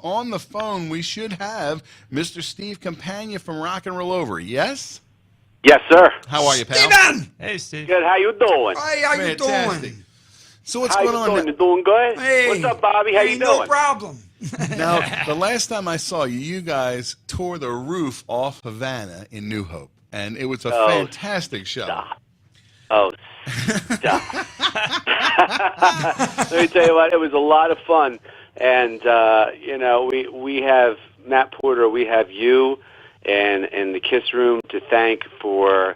on the phone, we should have Mr. Steve Campagna from Rock and Roll Over. Yes? Yes, sir. How are you, pal? Steven! Hey, Steve. Good. How you doing? Hey, how you Fantastic. doing? So what's How going you on doing? now? You doing good? Hey. What's up, Bobby? How you Ain't doing? no problem. Now, the last time I saw you, you guys tore the roof off Havana in New Hope, and it was a fantastic show. Stop. Oh, stop. Let me tell you what, it was a lot of fun. And, we have Matt Porter, we have you and the Kiss Room to thank for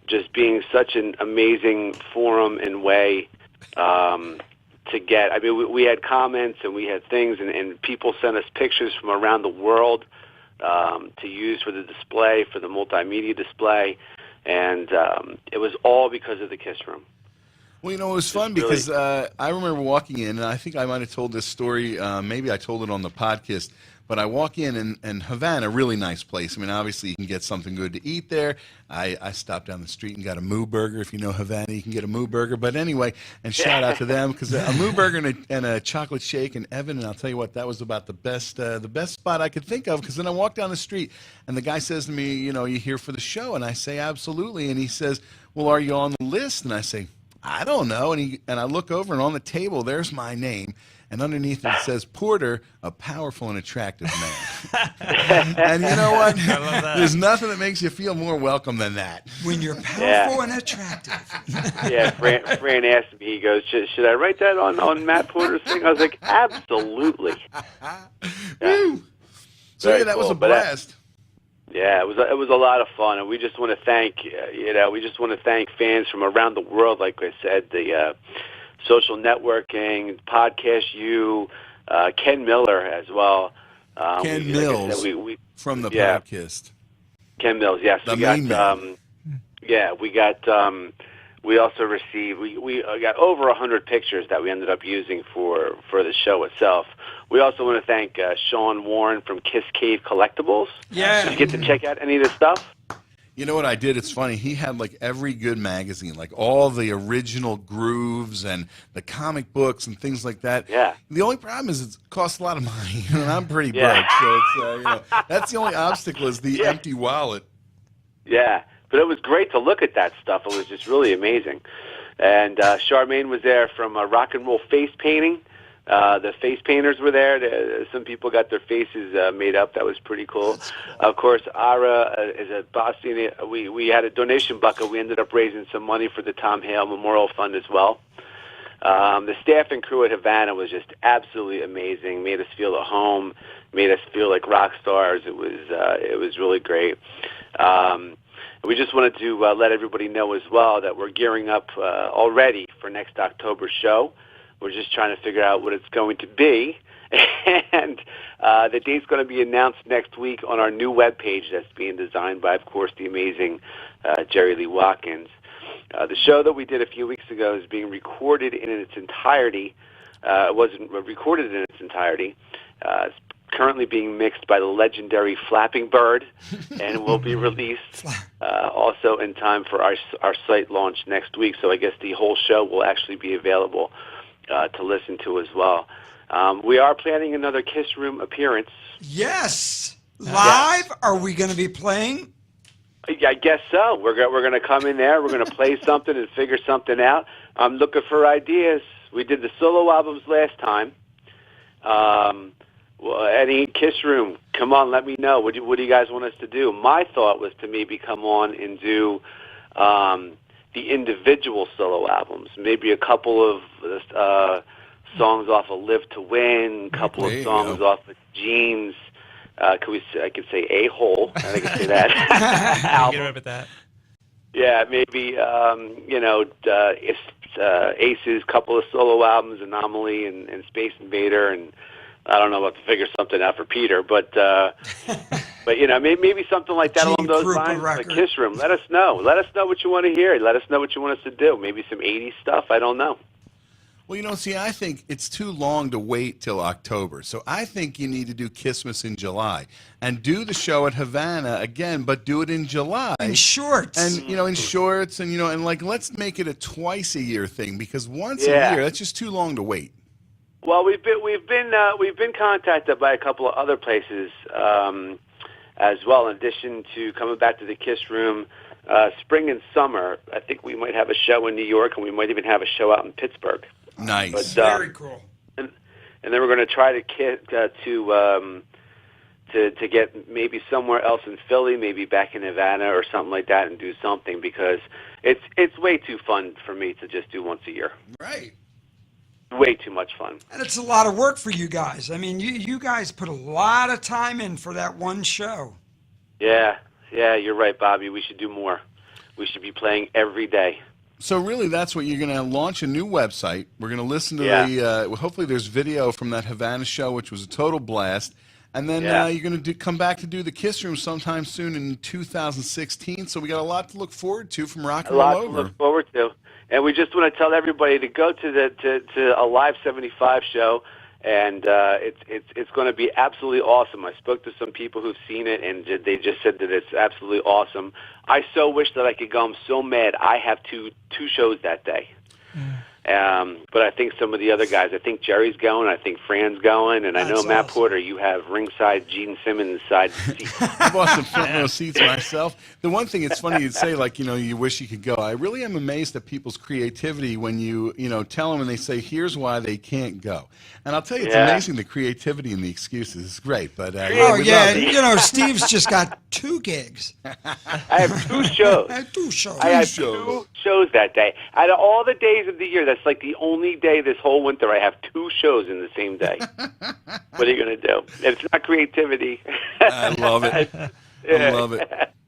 just being such an amazing forum and way to get. I mean, we had comments and we had things, and people sent us pictures from around the world to use for the display, for the multimedia display. And it was all because of the Kiss Room. Well, it was fun because I remember walking in, and I think I might have told this story, maybe I told it on the podcast, but I walk in, and Havana, really nice place. I mean, obviously, you can get something good to eat there. I stopped down the street and got a Moo Burger. If you know Havana, you can get a Moo Burger. But anyway, and shout out to them, because a Moo Burger and a chocolate shake, and Evan, and I'll tell you what, that was about the best spot I could think of, because then I walked down the street, and the guy says to me, you here for the show? And I say, absolutely. And he says, well, are you on the list? And I say, I don't know. And I look over, and on the table, there's my name. And underneath it says, Porter, a powerful and attractive man. And you know what? I love that. There's nothing that makes you feel more welcome than that. When you're powerful and attractive. Yeah, Fran asked me, he goes, should I write that on Matt Porter's thing? I was like, absolutely. Woo. So yeah, that was a blast. Yeah, it was a lot of fun, and we just want to thank fans from around the world. Like I said, the social networking, podcast, Ken Miller as well. Ken Mills from the podcast. Ken Mills, yes. We also received, we got over 100 pictures that we ended up using for the show itself. We also want to thank Sean Warren from Kiss Cave Collectibles. Yeah. Did you get to check out any of this stuff? You know what I did? It's funny. He had like every good magazine, like all the original Grooves and the comic books and things like that. Yeah. The only problem is it costs a lot of money, and I'm pretty broke, so it's that's the only obstacle is the empty wallet. Yeah, but it was great to look at that stuff. It was just really amazing. And Charmaine was there from Rock and Roll Face Painting. The face painters were there. Some people got their faces made up. That was pretty cool. Of course, Ara is a Boston. We had a donation bucket. We ended up raising some money for the Tom Hale Memorial Fund as well. The staff and crew at Havana was just absolutely amazing. Made us feel at home. Made us feel like rock stars. It was really great. We just wanted to let everybody know as well that we're gearing up already for next October's show. We're just trying to figure out what it's going to be. And the date's going to be announced next week on our new webpage that's being designed by, of course, the amazing Jerry Lee Watkins. The show that we did a few weeks ago is being recorded in its entirety. It wasn't recorded in its entirety. It's currently being mixed by the legendary Flapping Bird, and will be released also in time for our site launch next week. So I guess the whole show will actually be available to listen to as well. We are planning another Kiss Room appearance. Yes. Live? Yeah. Are we going to be playing? I guess so. We're going to come in there. We're going to play something and figure something out. I'm looking for ideas. We did the solo albums last time. Well, any Kiss Room, come on, let me know. What do you guys want us to do? My thought was to maybe come on and do the individual solo albums, maybe a couple of songs off of Live to Win, a couple of songs off of Jeans. I could say A-Hole. I could say that. Get rid of that. Yeah, maybe Aces, couple of solo albums, Anomaly and Space Invader, and I don't know about to figure something out for Peter, but maybe something like that along those lines. The Kiss Room. Let us know. Let us know what you want to hear. Let us know what you want us to do. Maybe some 80s stuff. I don't know. Well, see, I think it's too long to wait till October. So I think you need to do Kissmas in July and do the show at Havana again, but do it in July. In shorts. And, in shorts and let's make it a twice a year thing, because once a year, that's just too long to wait. Well, we've been contacted by a couple of other places as well. In addition to coming back to the Kiss Room, spring and summer, I think we might have a show in New York, and we might even have a show out in Pittsburgh. Nice, but, very cool. And then we're going to try to get maybe somewhere else in Philly, maybe back in Havana or something like that, and do something, because it's way too fun for me to just do once a year. Right. Way too much fun. And it's a lot of work for you guys. I mean, you guys put a lot of time in for that one show. Yeah, you're right, Bobby. We should do more. We should be playing every day. So really, that's what you're going to launch a new website. We're going to listen to the. Hopefully, there's video from that Havana show, which was a total blast. And then you're going to come back to do the Kiss Room sometime soon in 2016. So we got a lot to look forward to from Rock and Roll Over. A lot to look forward to. And we just want to tell everybody to go to a Live 75 show, and it's going to be absolutely awesome. I spoke to some people who've seen it, and they just said that it's absolutely awesome. I so wish that I could go. I'm so mad. I have two shows that day. But I think some of the other guys, I think Jerry's going, I think Fran's going, and I know Matt awesome. Porter, you have ringside Gene Simmons side seat. I bought some front row seats myself. The one thing, it's funny you'd say, like, you wish you could go. I really am amazed at people's creativity when you tell them and they say, here's why they can't go. And I'll tell you, it's amazing, the creativity and the excuses. It's great. But we love it. Steve's just got 2 gigs. I have 2 shows. I have 2 shows. I have 2 shows that day. Out of all the days of the year, that's like the only day this whole winter I have 2 shows in the same day. What are you going to do? It's not creativity. I love it. I love it.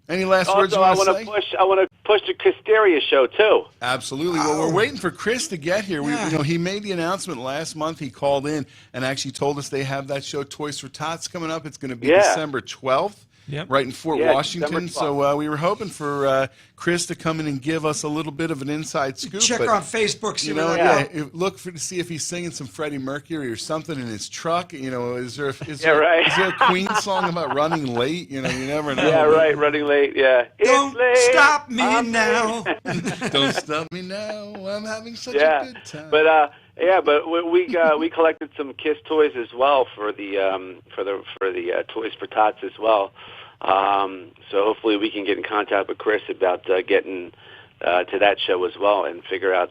Any last words you want to say? I want to push the Hysteria show, too. Absolutely. Well, we're waiting for Chris to get here. He made the announcement last month. He called in and actually told us they have that show, Toys for Tots, coming up. It's going to be December 12th. Yep. Right in Fort Washington. So we were hoping for Chris to come in and give us a little bit of an inside scoop. Check on Facebook, see look to see if he's singing some Freddie Mercury or something in his truck. Is there a Queen song about running late? You never know. Yeah, right, running late. Yeah. Don't stop me now. Don't stop me now. I'm having such a good time. But we collected some Kiss toys as well for the Toys for Tots as well. So hopefully we can get in contact with Chris about getting to that show as well and figure out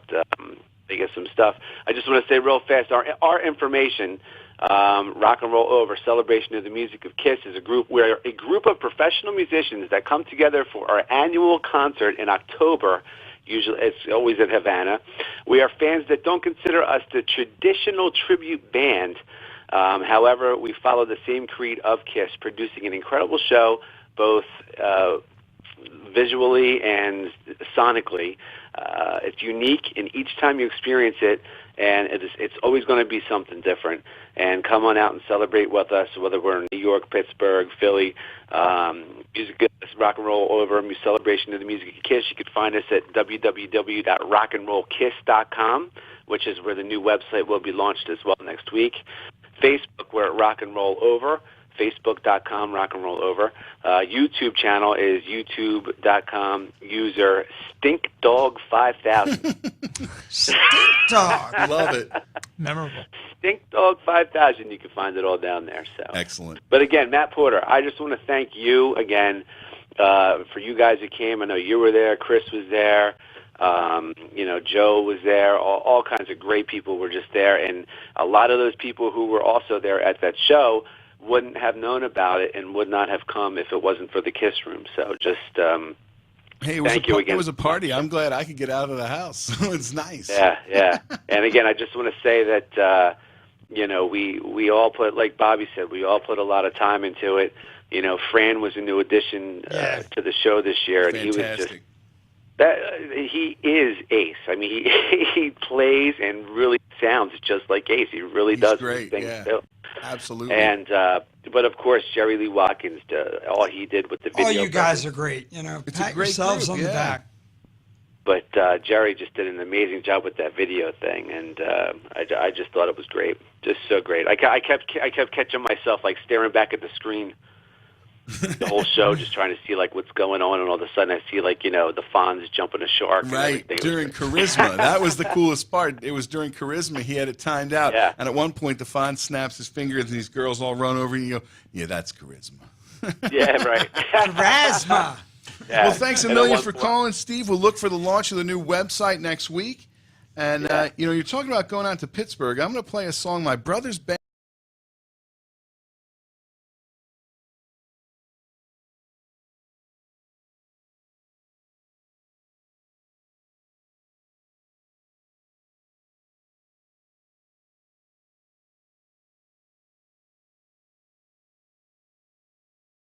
they get some stuff. I just want to say real fast, our information, Rock and Roll Over, Celebration of the Music of Kiss, is a group. We're a group of professional musicians that come together for our annual concert in October. Usually, it's always at Havana. We are fans that don't consider us the traditional tribute band. However, we follow the same creed of Kiss, producing an incredible show, both visually and sonically. It's unique, and each time you experience it, and it's always going to be something different. And come on out and celebrate with us, whether we're in New York, Pittsburgh, Philly, music, Rock and Roll Over, Celebration of the Music of Kiss. You can find us at www.rockandrollkiss.com, which is where the new website will be launched as well next week. Facebook, we're at Rock and Roll Over. Facebook.com, Rock and Roll Over. YouTube channel is youtube.com, user StinkDog5000. Stink Dog. Love it. Memorable. StinkDog5000. You can find it all down there. So excellent. But again, Matt Porter, I just want to thank you again for you guys who came. I know you were there. Chris was there. Joe was there. All kinds of great people were just there. And a lot of those people who were also there at that show wouldn't have known about it and would not have come if it wasn't for the Kiss Room. So just thank you again. It was a party. I'm glad I could get out of the house. It's nice. Yeah. And again, I just want to say that we all put, like Bobby said, we all put a lot of time into it. Fran was a new addition to the show this year, and fantastic. he is Ace. I mean, he plays and really sounds just like Ace. He really does great. Things too. Absolutely. And but of course, Jerry Lee Watkins, all he did with the video. All you guys are great. It's pat a great yourselves group, on the back. But Jerry just did an amazing job with that video thing, and I just thought it was great, just so great. I kept catching myself like staring back at the screen. the whole show, just trying to see like what's going on, and all of a sudden I see like the Fonz jumping a shark. Right, during Charisma. That was the coolest part. It was during Charisma. He had it timed out. Yeah. And at one point, the Fonz snaps his fingers, and these girls all run over, and you go, yeah, that's Charisma. Yeah, right. Charisma. Yeah. Well, thanks a And at million one for point- calling, Steve. We'll look for the launch of the new website next week. And, you're talking about going out to Pittsburgh. I'm going to play a song. My brother's band